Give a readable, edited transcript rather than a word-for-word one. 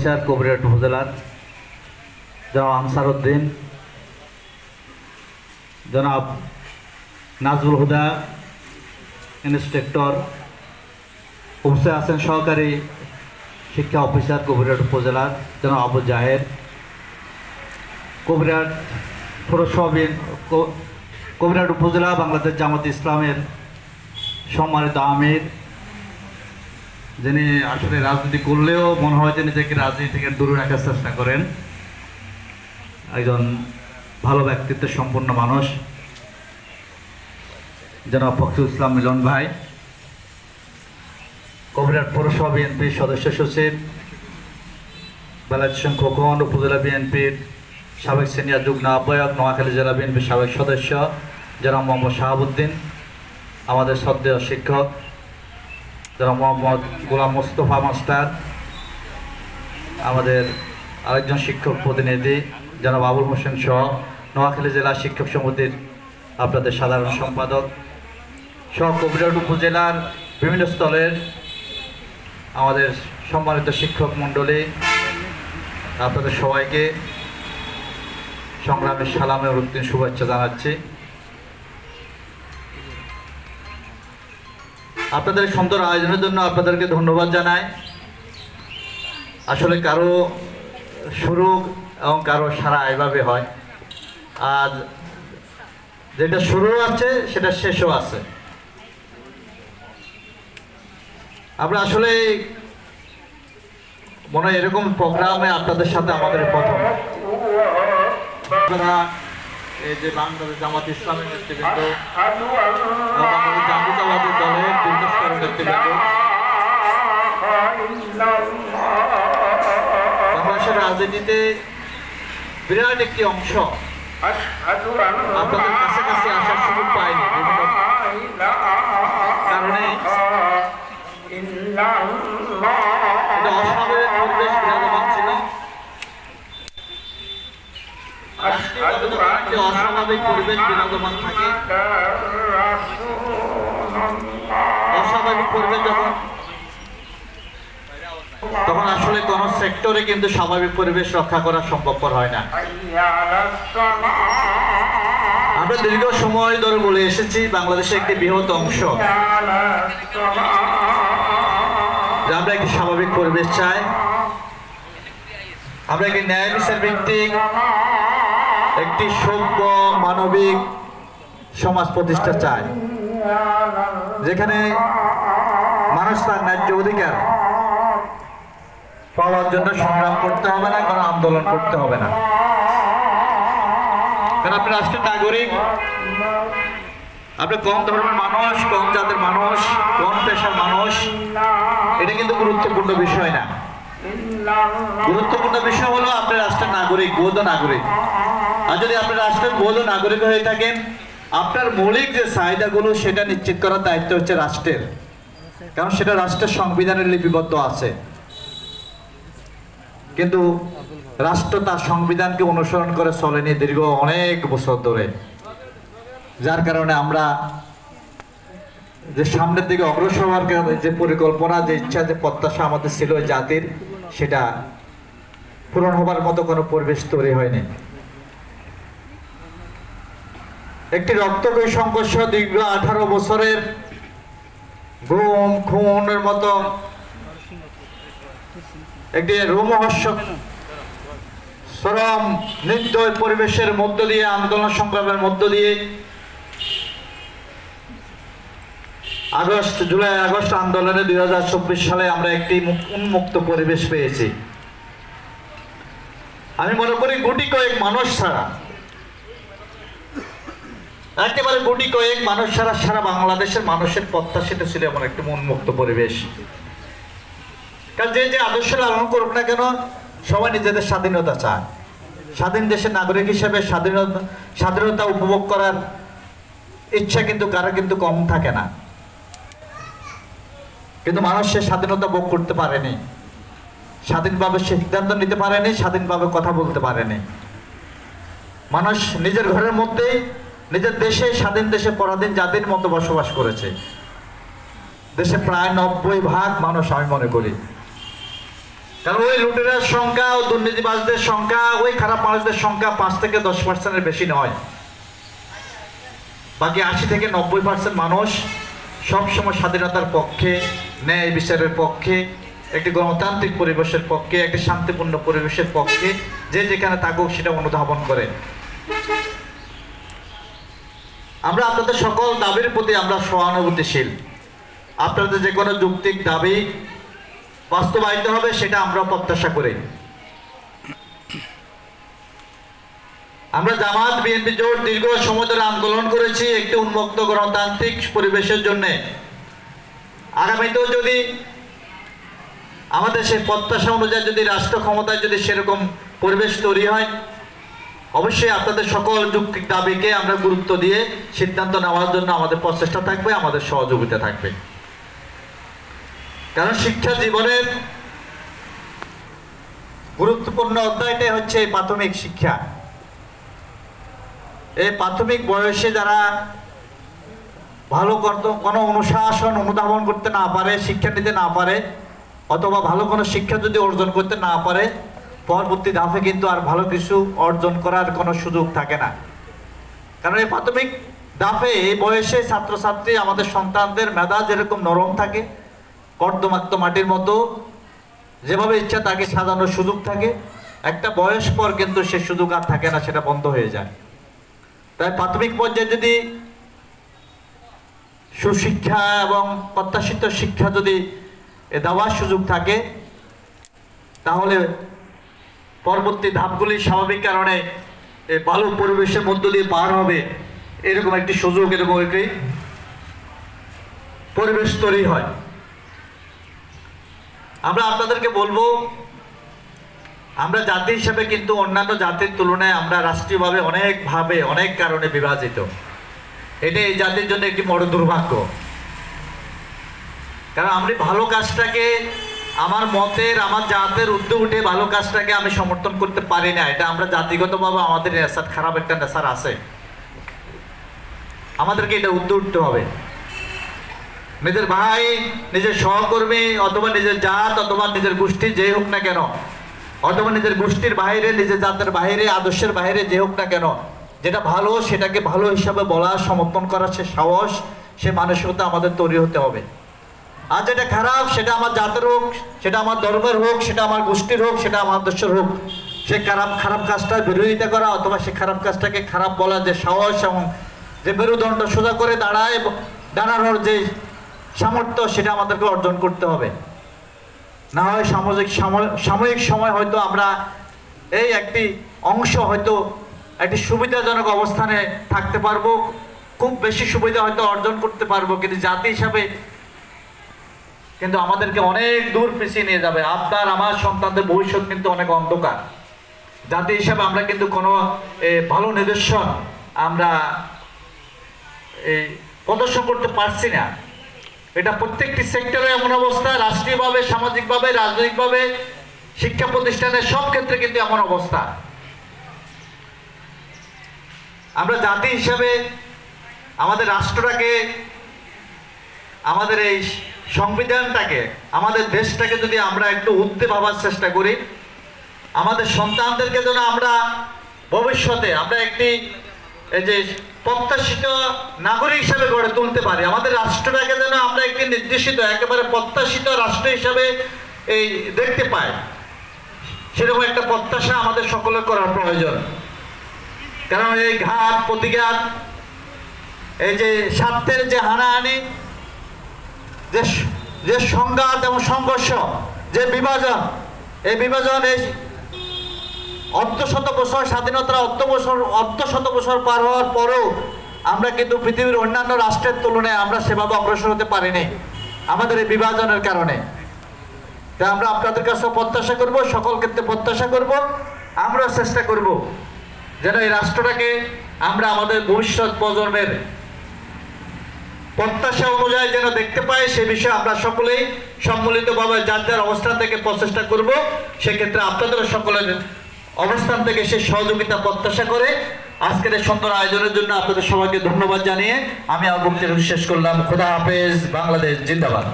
Officer Kabirhat উপজেলার জনাব answer Uddin, জনাব নাজবুল হুদা ইন্সপেক্টর, উপস্থিত আছেন সহকারী শিক্ষা অফিসার কবিরহাট উপজেলার জনাব আবু জাহের, কবিরহাট পৌরসভা কবিরহাট উপজেলা বাংলাদেশ জামাত ইসলামের সম্মানিত আমির, যিনি আসলে রাজনীতি করলেও মনে হয় যে নিজেকে রাজনীতি থেকে দূরে রাখার চেষ্টা করেন, একজন ভালো ব্যক্তিত্ব সম্পন্ন মানুষ জনাব ফখরুল ইসলাম মিলন ভাই, কবিরহাট পৌরসভা বিএনপির সদস্য সচিব, বেলায়েত হোসেন খোকন উপজেলা বিএনপির সাবেক সিনিয়র যুগ্ম আহ্বায়ক, নোয়াখালী জেলা বিএনপির সাবেক সদস্য জনাব মোহাম্মদ শাহাবুদ্দিন, আমাদের শ্রদ্ধেয় শিক্ষক জনাব মোহাম্মদ গোলাম মোস্তফা মাস্টার, আমাদের আরেকজন শিক্ষক প্রতিনিধি জনাব আবুল হোসেন সহ নোয়াখালী জেলা শিক্ষক সমিতির আপনাদের সাধারণ সম্পাদক সহ কবিরহাট উপজেলার বিভিন্ন স্তরের আমাদের সম্মানিত শিক্ষক মণ্ডলী, আপনাদের সবাইকে সংগ্রামী সালামের উদ্দিন শুভেচ্ছা জানাচ্ছি। আপনাদের সুন্দর আয়োজনের জন্য আপনাদেরকে ধন্যবাদ জানাই। আসলে কারো শুরু এবং কারো সারা এভাবে হয়, আর যেটা শুরু আছে সেটা শেষও আছে। আমরা আসলে মনে হয় এরকম প্রোগ্রামে আপনাদের সাথে আমাদের প্রথম। আপনারা এই যে বাংলাদেশ জামাত ইসলামের নেতৃবৃন্দ, বাংলাদেশ জাতীয়তাবাদী দলের বিভিন্ন স্তরের নেতৃবৃন্দ, বাংলাদেশের রাজনীতিতে বিরাট একটি অংশ আপনাদের কাছাকাছি আসার সুযোগ পায়নি বিভিন্ন কারণে। অস্বাভাবিক পরিবেশ বিরাজমান ছিল, অস্বাভাবিক পরিবেশ বিরাজমান থাকে। অস্বাভাবিক পরিবেশ তখন আসলে কোন সেক্টরে কিন্তু স্বাভাবিক পরিবেশ রক্ষা করা সম্ভবপর হয় না। আমরা দীর্ঘ সময় ধরে বলে এসেছি বাংলাদেশের একটি বৃহৎ অংশ যে আমরা একটি স্বাভাবিক পরিবেশ চাই, আমরা একটি ন্যায় বিচার ভিত্তিক একটি সভ্য মানবিক সমাজ প্রতিষ্ঠা চাই, যেখানে মানুষ তার ন্যায্য অধিকার পাওয়ার জন্য সংগ্রাম করতে হবে না, কোনো আন্দোলন করতে হবে না। কারণ আপনি রাষ্ট্রের নাগরিক, আপনি কম ধর্মের মানুষ, কম জাতের মানুষ, কম পেশার মানুষ, এটা কিন্তু গুরুত্বপূর্ণ বিষয় না। গুরুত্বপূর্ণ বিষয় হলো আপনি রাষ্ট্রের নাগরিক, বৈধ নাগরিক। আর যদি আপনি রাষ্ট্রের বৈধ নাগরিক হয়ে থাকেন, আপনার মৌলিক যে চাহিদাগুলো সেটা নিশ্চিত করার দায়িত্ব হচ্ছে রাষ্ট্রের, কারণ সেটা রাষ্ট্রের সংবিধানে লিপিবদ্ধ আছে। কিন্তু রাষ্ট্র তার সংবিধানকে অনুসরণ করে চলেনি দীর্ঘ অনেক বছর ধরে, যার কারণে আমরা যে সামনের দিকে অগ্রসর হওয়ার যে পরিকল্পনা, যে ইচ্ছা, যে প্রত্যাশা আমাদের ছিল ওই জাতির, সেটা পূরণ হবার মতো কোনো পরিবেশ তৈরি হয়নি। একটি রক্তক্ষয়ী সংঘর্ষ, দীর্ঘ 18 বছরের গুম খুনের মতো একটি রোমহর্ষক চরম নির্দয় পরিবেশের মধ্য দিয়ে, আন্দোলন সংগ্রামের মধ্য দিয়ে জুলাই আগস্ট আন্দোলনে 2024 সালে আমরা একটি উন্মুক্ত পরিবেশ পেয়েছি। আমি মনে করি গুটি কয়েক মানুষ ছাড়া, একেবারে গুটি কয়েক মানুষ ছাড়া সারা বাংলাদেশের মানুষের প্রত্যাশিত ছিল এমন একটি উন্মুক্ত পরিবেশ। কারণ যে আদর্শ লালন করুক না কেন, সবাই নিজেদের স্বাধীনতা চায়। স্বাধীন দেশের নাগরিক হিসেবে স্বাধীনতা উপভোগ করার ইচ্ছা কিন্তু কারো কিন্তু কম থাকে না, কিন্তু মানুষ সে স্বাধীনতা ভোগ করতে পারেনি, স্বাধীনভাবে সিদ্ধান্ত নিতে পারেনি, স্বাধীনভাবে কথা বলতে পারেনি। মানুষ নিজের ঘরের মধ্যেই, নিজের দেশে, স্বাধীন দেশে পরাধীন জাতির মতো বসবাস করেছে। দেশে প্রায় 90% মানুষ, আমি মনে করি কারণ ওই লুটেরার সংখ্যা ও দুর্নীতিবাজদের সংখ্যা, ওই খারাপ মানুষদের সংখ্যা 5 থেকে 10% বেশি নয়। বাকি 80 থেকে 90% মানুষ সবসময় স্বাধীনতার পক্ষে, ন্যায় বিচারের পক্ষে, একটি গণতান্ত্রিক পরিবেশের পক্ষে, একটি শান্তিপূর্ণ পরিবেশের পক্ষে, যে যেখানে থাকুক সেটা অনুধাবন করে। আমরা আপনাদের সকল দাবির প্রতি আমরা সহানুভূতিশীল। আপনাদের যে কোনো যৌক্তিক দাবি বাস্তবায়িত হবে সেটা আমরা প্রত্যাশা করি। আমরা জামাত বিএনপি জোট দীর্ঘ সময় ধরে আন্দোলন করেছি একটি উন্মুক্ত গণতান্ত্রিক পরিবেশের জন্য। আগামীতেও যদি আমাদের সেই প্রত্যাশা অনুযায়ী যদি রাষ্ট্র ক্ষমতায় যদি সেরকম পরিবেশ তৈরি হয়, অবশ্যই আপনাদের সকল যৌক্তিক দাবিকে আমরা গুরুত্ব দিয়ে সিদ্ধান্ত নেওয়ার জন্য আমাদের প্রচেষ্টা থাকবে, আমাদের সহযোগিতা থাকবে। কারণ শিক্ষা জীবনের গুরুত্বপূর্ণ অধ্যায়টাই হচ্ছে এই প্রাথমিক শিক্ষা। এই প্রাথমিক বয়সে যারা ভালো কোনো অনুশাসন অনুধাবন করতে না পারে, শিক্ষা নিতে না পারে, অথবা ভালো কোনো শিক্ষা যদি অর্জন করতে না পারে, পরবর্তী ধাপে কিন্তু আর ভালো কিছু অর্জন করার কোনো সুযোগ থাকে না। কারণ এই প্রাথমিক ধাপে এই বয়সে ছাত্রছাত্রী আমাদের সন্তানদের মেধা যেরকম নরম থাকে, কর্দমাক্ত মাটির মতো যেভাবে ইচ্ছা তাকে সাজানোর সুযোগ থাকে, একটা বয়স পর কিন্তু সে সুযোগ আর থাকে না, সেটা বন্ধ হয়ে যায়। তাই প্রাথমিক পর্যায়ে যদি সুশিক্ষা এবং প্রত্যাশিত শিক্ষা যদি দেওয়ার সুযোগ থাকে, তাহলে পরবর্তী ধাপগুলি স্বাভাবিক কারণে ভালো পরিবেশের মধ্য দিয়ে পার হবে, এরকম একটি সুযোগ, এরকম একটি পরিবেশ তৈরি হয়। আমরা আপনাদেরকে বলবো, আমরা জাতি হিসাবে কিন্তু অন্যান্য জাতির তুলনায় আমরা রাষ্ট্রীয়ভাবে অনেকভাবে অনেক কারণে বিভাজিত। এটা এই জাতির জন্য একটি বড় দুর্ভাগ্য। কারণ আমি ভালো কাজটাকে আমার মতের, আমার জাতের উদ্যোগ উঠে ভালো কাজটাকে আমি সমর্থন করতে পারি না। এটা আমরা জাতিগতভাবে আমাদের নেশার, খারাপ একটা নেশার আছে, আমাদেরকে এটা উদ্যোগ উঠতে হবে। নিজের ভাই, নিজের সহকর্মী, অথবা নিজের জাত, অথবা নিজের গোষ্ঠী যে হোক না কেন, অথবা নিজের গোষ্ঠীর বাইরে, নিজের জাতের বাইরে, আদর্শের বাইরে যে হোক না কেন, যেটা ভালো সেটাকে ভালো হিসাবে বলা, সমর্থন করা, সে সাহস, সে মানসিকতা আমাদের তৈরি হতে হবে। আর যেটা খারাপ সেটা আমার জাতের হোক, সেটা আমার ধর্মের হোক, সেটা আমার গোষ্ঠীর হোক, সেটা আমার আদর্শের হোক, সে খারাপ কাজটার বিরোধিতা করা, অথবা সে খারাপ কাজটাকে খারাপ বলা যে সাহস এবং যে মেরুদণ্ড সোজা করে দাঁড়ানোর যে সামর্থ্য, সেটা আমাদেরকে অর্জন করতে হবে। না হয় সাময়িক সময় হয়তো আমরা এই একটি অংশ হয়তো একটি সুবিধাজনক অবস্থানে থাকতে পারবো, খুব বেশি সুবিধা হয়তো অর্জন করতে পারবো, কিন্তু জাতি হিসাবে কিন্তু আমাদেরকে অনেক দূর পিছিয়ে নিয়ে যাবে। আপনার আমার সন্তানদের ভবিষ্যৎ কিন্তু অনেক অন্ধকার। জাতি হিসাবে আমরা কিন্তু কোনো ভালো নিদর্শন আমরা প্রদর্শন করতে পারছি না। এটা প্রত্যেকটি সেক্টরে এমন অবস্থা, রাষ্ট্রীয়ভাবে, সামাজিকভাবে, রাজনৈতিকভাবে, শিক্ষা প্রতিষ্ঠানের সব ক্ষেত্রে কিন্তু এমন অবস্থা। আমরা জাতি হিসাবে আমাদের রাষ্ট্রটাকে, আমাদের এই সংবিধানটাকে, আমাদের দেশটাকে যদি আমরা একটু উঠতে ভাবার চেষ্টা করি, আমাদের সন্তানদেরকে যেন আমরা ভবিষ্যতে আমরা একটি এই যে প্রত্যাশিত নাগরিক হিসাবে গড়ে তুলতে পারি, আমাদের রাষ্ট্রটাকে যেন আমরা একটি নির্দেশিত একেবারে প্রত্যাশিত রাষ্ট্র হিসাবে দেখতে পাই, সেরকম একটা প্রত্যাশা আমাদের সকলের করার প্রয়োজন। কারণ এই ঘাত প্রতিঘাত, এই যে স্বার্থের যে হানাহানি, যে সংঘাত এবং সংঘর্ষ, যে বিভাজন, এই বিভাজন এই অর্ধশত বছর স্বাধীনতার অর্ধশত বছর পার হওয়ার পরেও আমরা কিন্তু পৃথিবীর অন্যান্য রাষ্ট্রের তুলনায় আমরা সেভাবে অগ্রসর হতে পারিনি আমাদের এই বিভাজনের কারণে। তাই আমরা আপনাদের কাছে প্রত্যাশা করব, সকল ক্ষেত্রে প্রত্যাশা করব, আমরা চেষ্টা করব যেন এই রাষ্ট্রটাকে আমরা আমাদের ভবিষ্যৎ প্রজন্মের প্রত্যাশা অনুযায়ী যেন দেখতে পাই, সে বিষয়ে আমরা সকলেই সম্মিলিতভাবে যার যার অবস্থান থেকে প্রচেষ্টা করব। সেক্ষেত্রে আপনাদের সকলের অবস্থান থেকে সে সহযোগিতা প্রত্যাশা করে আজকের এই সুন্দর আয়োজনের জন্য আপনাদের সবাইকে ধন্যবাদ জানিয়ে আমি আমার বক্তব্য শেষ করলাম। খোদা হাফেজ। বাংলাদেশ জিন্দাবাদ।